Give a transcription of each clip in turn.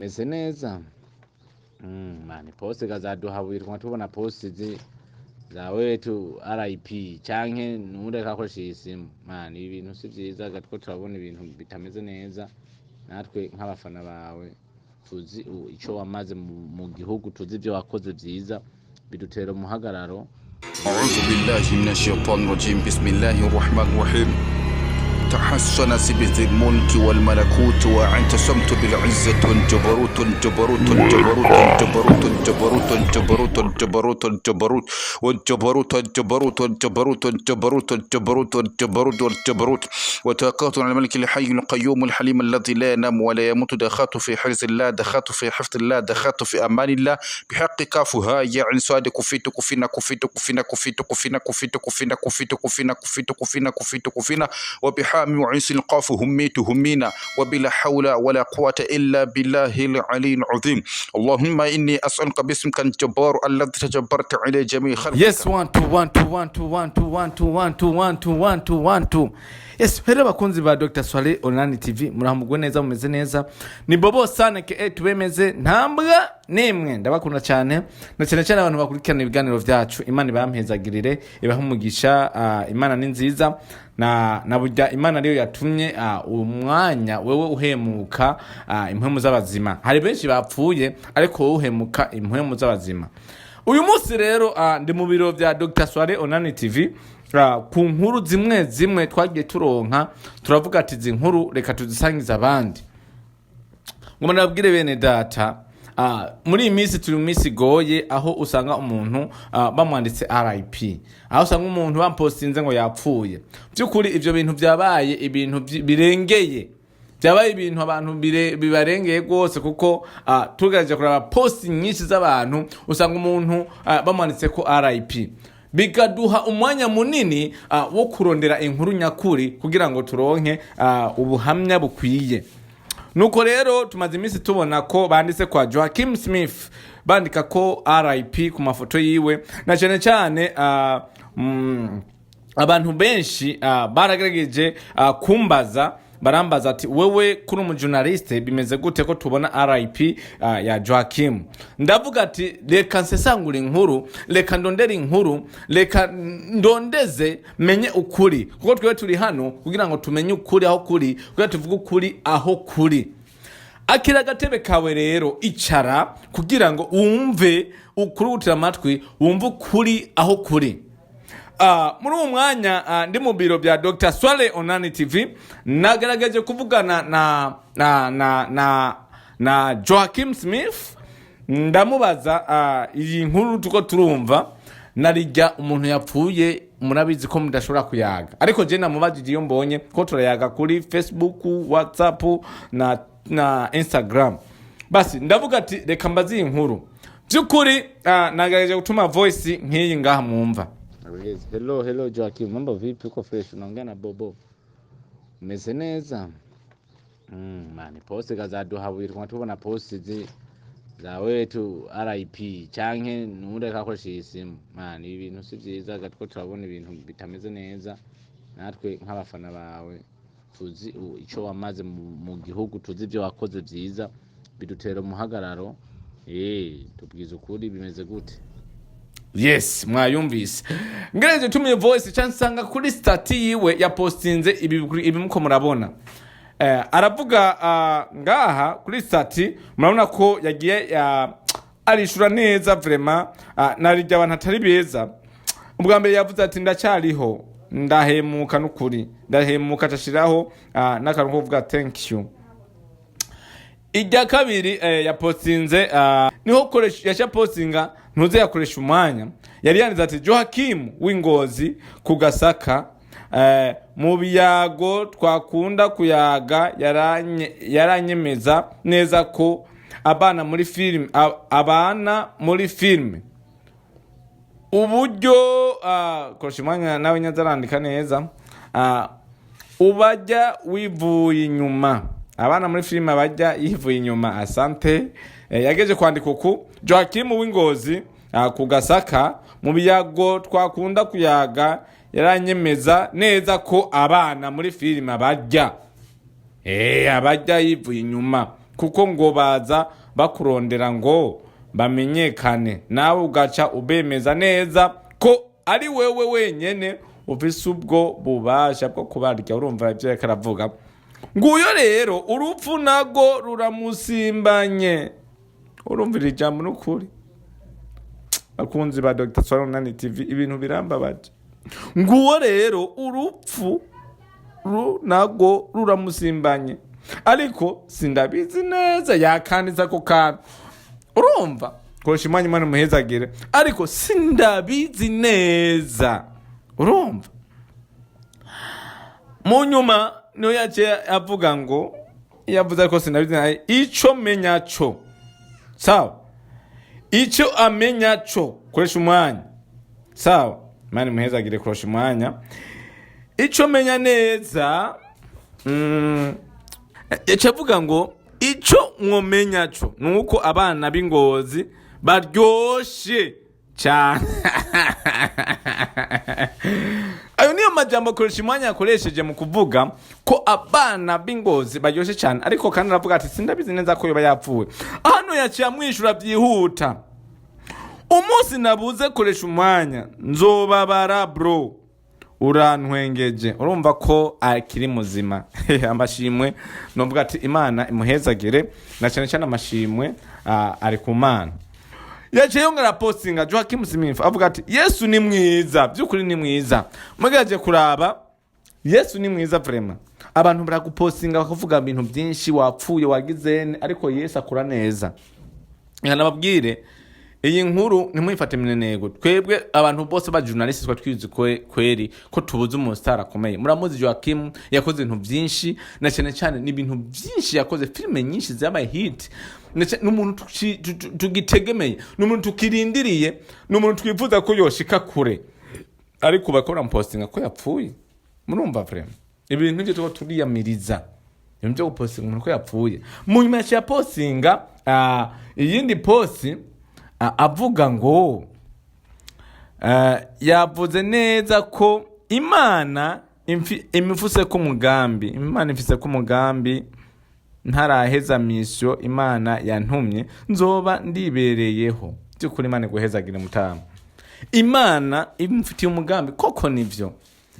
meze neza mani poste kazaduhabwirwa tubona poste za wetu RIP canke nureka akoresha isimu mani ibintu si vyiza gatwo turabona ibintu bitameze neza natwe nk'abafana bawe tuzi ico wamaze mu gihugu tuzi ivyo wakoze vyiza bidutera umuhagararo. أعوذ بالله من الشيطان الرجيم بسم الله الرحمن الرحيم تحسن سبذ الملك والملكوت واعتصمت بالعزة والجبروت الجبروت الجبروت الجبروت الجبروت الجبروت الجبروت الجبروت والجبروت الجبروت الجبروت الجبروت الجبروت الجبروت والجبروت وتوكلت على الملك الحي القيوم الحليم الذي لا ينام ولا يموت دخلت في حرز الله دخلت في حفظ الله دخلت في أمان الله بحق كافها يا عين سعد كفيت كفينا كفيت كفينا كفيت كفينا كفيت كفينا كفيت كفينا كفيت كفينا كفيت كفينا وبحامي وعيس القاف هميت همينا وبلا حول ولا قوة إلا بالله العلي العظيم اللهم إني أسألك باسمك الجبار الذي تجبرت على جميع خلقك. Yes, 1 2 1 2 1 2 1 2 1 2 1 2 1 2 1 2 1 2. Yes, hera bakunzi ba Dr. Swale Online TV murahamugwe neza mumeze neza ni Bobo sana ke tubemeze ntambwa nimwe ndabakunda cyane na cyane abantu bakurikirana ibiganiro vyacu Imana ibampezagirire ibahumugisha Imana ni nziza na burya Imana ariyo yatumye umwanya wewe uhemuka impwemu z'abazima. Hari benshi bapfuye ariko wowe uhemuka impwemu z'abazima. Uyu munsi rero ndi mu biro vya Dr. Swale Online TV ku nkuru zimwe twagiye turonka turavuga ati izi nkuru reka tuzisangiza abandi. Ngo nabwire bene data muri iyi minsi turi mu minsi igoye aho usanga umuntu bamwanditse RIP, aho usanga umuntu bampostinze ngo yapfuye. Byukuri ivyo bintu byabaye ibintu birengeye, byabaye ibintu abantu bibarengeye gose kuko tugaje kuraba post nyinshi z'abantu usanga umuntu bamwanditse ko RIP, bigaduha umwanya munini wo kurondera inkuru nyakuri kugira ngo turonke ubuhamya bukwiye. Nuko rero tumaze iminsi tubona ko banditse kwa Joaquin Smith bandika ko RIP ku mafoto yiwe, na cyane abantu benshi baragerageje kumbaza barambaza ati wewe kuri umujournaliste bimeze gute ko tubona RIP ya Joaquin. Ndavuga ati reka nsesangura inkuru, reka ndondere inkuru, reka ndondeze menye ukuri kuko twe turi hano kugira ngo tumenye ukuri aho kuri, kugira tuvuge ukuri aho kuri. Akira gatebe kawe rero icara kugira ngo wumve ukurutira amatwi, wumve ukuri aho kuri. Muri uwo mwanya ndi mu biro bya Dr. Swale Online TV nagerageje kuvugana na Joaquin Smith, ndamubaza iyi nkuru tuko turumva narijya umuntu yapfuye murabizi ko mudashobora kuyaga, ariko je namubajije iyo mbonye ko turayaga kuri Facebook, WhatsApp na Instagram. Basi ndavuga ati reka mbazi iyi nkuru byukuri. Nagerageje gutuma voice nk'iyi ngaha mwumva. Hello Joaquin, mambo vipi? Uko fresh? Unaongea na Bobo, meze neza mani poste kazaduhabwirwa tubona poste za wetu RIP canke nureka akoresha isimu mani ibintu si vyiza gatwo turabona ibintu bitameze neza natwe nk'abafana bawe tuzi ico wamaze mu gihugu tuzi ivyo wakoze vyiza bidutera umuhagararo. Tubwiza ukuri bimeze gute? Yes, mwayumvise. Ngereje tumye voice chansanga kuri stati yiwe ya postinze ibi muko murabona. Aravuga ngaha kuri stati murabona ko yagiye arishura neza vraiment, narijya abantu atari beza. Ubwa mbere yavuze ati ndacyariho, ndahemuka n'ukuri, ndahemuka tashiraho n'akantu kuvuga thank you. Ijya kabiri ya postinze niho koresha yasha postinga ntuze yakoresha umwanya, yari yanditse ati Joaquin w'Ingozi ku Gasaka mu biyago twakunda kuyaga yaranyemeza neza ko abana muri film uburyo koresha umwanya nawe nyazarandika neza ubajya wivuye inyuma, abana muri filime bajya yivuye inyuma. Asante. Yageje kwandika uku Joaquin w'Ingozi ku Gasaka mu biyago twakunda kuyaga yaranyemeza neza ko abana muri filime bajya abajya yivuye inyuma kuko ngo baza bakurondera ngo bamenyekane, nawe ugaca ubemeza neza ko ari wewe wenyene ufise ubwo bubasha bwo kubarya. Urumva ivyo yariko aravuga. Nguyo rero urupfu nago ruramusimbanye. Urumva iri jambo n'ukuri bakunzi ba Dr. Swalonani TV, ibintu birambabaje. Nguwo rero urupfu nago ruramusimbanye, ariko sindabizi neza yakanditse ako kantu. Urumva koresha imana Imana muhezagire, ariko sindabizi neza. Urumva mu nyuma niyo yaje avuga ngo yavuze ko sindabizi neza ico menya co. Sawa, ico amenya co, koresha umwanya. Sawa, Imana muhezagire, koresha umwanya. Ico menya neza yacavuga ngo ico mwomenya co nuko abana b'Ingozi baryoshe cyane. Ayo niyo majambo koresha imwanya yakoresheje mu kuvuga ko abana b'Ingozi baryoshe cyane, ariko kandi aravuga ati sindabizi neza ko yoba yapfuwe. Hano yaciye amwishura byihuta, umunsi nabuze koresha umwanya nzobabara bro, urantwengeje. Urumva ko akiri muzima. Amashimwe novuga ati Imana imuhezagire, na cyane cyane amashimwe ari ku Mana. Yaciye yongera postinga Joachim Smith avuga ati Yesu ni mwiza, byukuri ni mwiza. Mugaje kuraba Yesu ni mwiza vraiment. Abantu baragupostinga bakavuga ibintu byinshi, wapfuye wagizene, ariko Yesu akura neza. Nababwire iyi nkuru ntimuyifate minenego. Twebwe abantu bose ba journalist twatwize kweri ko tubuze umustar akomeye. Muramuzi Joachim yakoze ibintu byinshi, na cyane cyane n'ibintu byinshi yakoze, filme nyinshi zabaye hit. N'umuntu tugitegemeye, n'umuntu tukirindiriye, n'umuntu twifuza ko yoshika kure, ariko bakora postinga ko yapfuye. Murumva vraiment ibintu byo turiyamiriza, ibintu byo gupostinga umuntu ko yapfuye. Mu nyuma ya postinga iyindi posti avuga ngo yavuze neza ko Imana imifuse ko umugambi, Imana ifise ko umugambi ntaraheza mission Imana yantumye nzoba ndibereyeho. Byukuri Imana guhezagire mutama, Imana imufitiye umugambi koko. Nivyo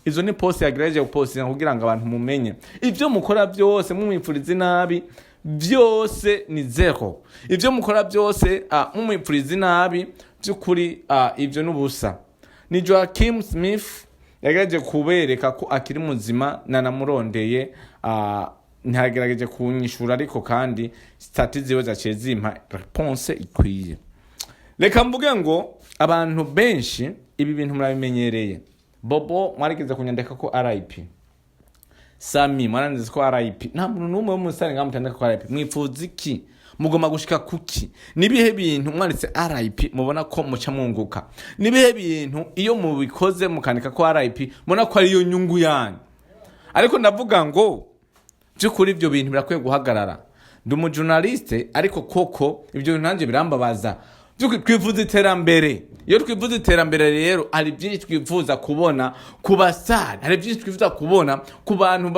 izo ni post yagereje gupostinga kugira ngo abantu mumenye ivyo mukora byose mumwifuriza nabi, byose ni zero. Ivyo mukora byose mumwifuriza nabi, byukuri ivyo nubusa. Ni Joachim Smith yagereje kubereka ko akiri muzima, nanamurondeye ntagerageje kunyishura, ariko kandi stati ziwe zaciye zimpa response ikwiye. Reka mvuge ngo abantu benshi ibi bintu murabimenyereye. Bobo mwarigeze kunyandika ko RIP, Sami mwarangize ko RIP, nta muntu numwe w'umusare ngamutandika ko RIP. Mwifuza iki? Mugoma gushika kuki? Nibihe bintu mwanditse RIP mubona ko muca munguka? Nibihe bintu iyo mubikoze mukandika ko RIP mubona ko ari yo nyungu yanyu? Ariko ndavuga ngo byukuri ibyo bintu birakwiye guhagarara. Ndi umu journaliste, ariko koko ibyo bintu nanje birambabaza. Twifuza iterambere. Iyo twifuza iterambere rero hari byinshi twifuza kubona ku basare, hari byinshi twifuza kubona ku bantu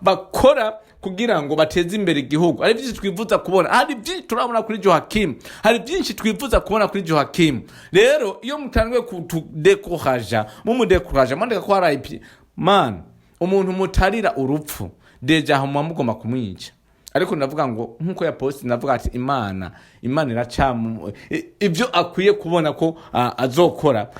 bakora kugira ngo bateze imbere igihugu, hari byinshi twifuza kubona, hari byinshi turabona kuri Joachim, hari byinshi twifuza kubona kuri Joachim. Rero iyo mutangwe kudekuraja mumudekuraja mandeka ko RIP man, umuntu mutarira urupfu deja aho mugomba kumwica. Ariko ndavuga ngo nkuko ya post ndavuga ati Imana iracamu ibyo akwiye kubona ko azokora,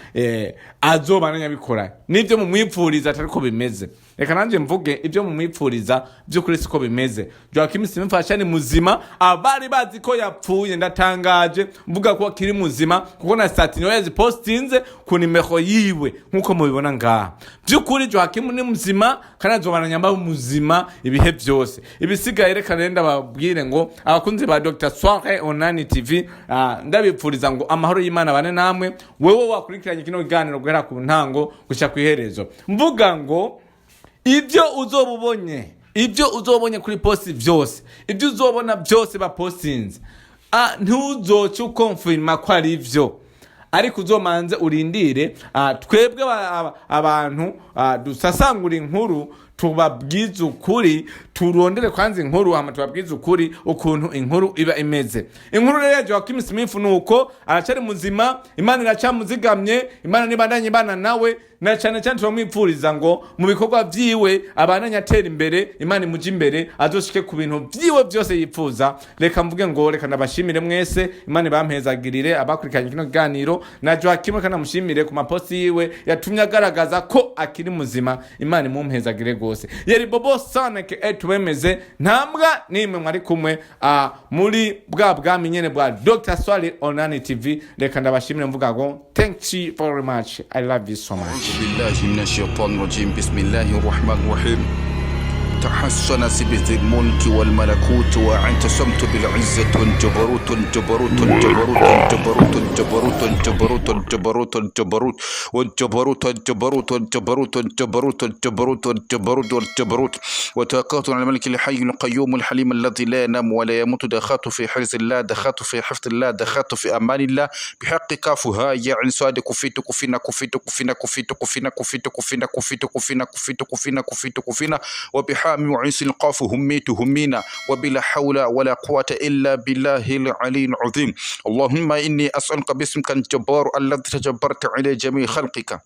azobananya bikora. Nibyo mumwipfuriza atariko bimeze. Reka nanje mvuge ibyo mumwipfuriza byo kuri siko bimeze. Joachim Simfasha ni muzima, abari bazi ko yapfuye ndatangaje mvuga ko akiri muzima, kuko na statino yazi postinze ku nimero yiwe nkuko mubibona ngaha. Byukuri Joachim ni muzima kandi azobananya mba muzima ibihe byose. Ibisigaye reka nenda babwire ngo abakunzi ba Dr. Swalonani TV ndabipfuriza ngo amahoro y'Imana bane namwe. Wewe wakurikiranye kino kiganiro guhera ku ntango gushaka kwiherezo. Mvuga ngo ibyo uzobonye kuri posti byose, ibyo uzobona byose ba postinze, ntuzoce ukonfirma ko ari byo, ariko uzomanze urindire twebwe abantu dusasangura inkuru tubabwize ukuri, turondere kwanza inkuru hama tubabwize ukuri ukuntu inkuru iba imeze. Inkuru rero ya Joachim Smith nuko aracari muzima, Imana iracamuzigamye, Imana nibandanye ibana nawe, na cyane cyane turamwipfuriza ngo mu bikorwa vyiwe abananya atera imbere, Imana imuje imbere, azoshike ku bintu vyiwe byose yipfuza. Reka mvuge ngo reka nabashimire mwese, Imana bampezagirire abakurikiranye kino kiganiro, na Joachim kana mushimire ku maposti yiwe yatumye agaragaza ko akiri muzima, Imana imumpezagire gose. Yari Bobo Sana ke twemeze, ntambwa nimwe mwari kumwe muri bwa bwami nyene bwa Dr. Swale Onani TV. Reka ndabashimire mvuga ngo thank you very much, I love you so much. بالله من الشيطان الرجيم بسم الله الرحمن الرحيم تحسن سبذ الملك والملكوت واعتصمت بالعزة والجبروت الجبروت الجبروت الجبروت الجبروت الجبروت الجبروت الجبروت والجبروت الجبروت الجبروت الجبروت الجبروت الجبروت والجبروت وتوكلت على الملك الحي القيوم الحليم الذي لا ينام ولا يموت دخلت في حرز الله دخلت في حفظ الله دخلت في امان الله بحق كافها يا عين صاد كفيت كفينا كفيت كفينا كفيت كفينا كفيت كفينا كفيت كفينا كفيت كفينا كفيت كفينا وبحامي وعيس القاف هميت همينا وبلا حول ولا قوة إلا بالله العلي العظيم. اللهم إني أسألك باسمك الجبار الذي تجبرت على جميع خلقك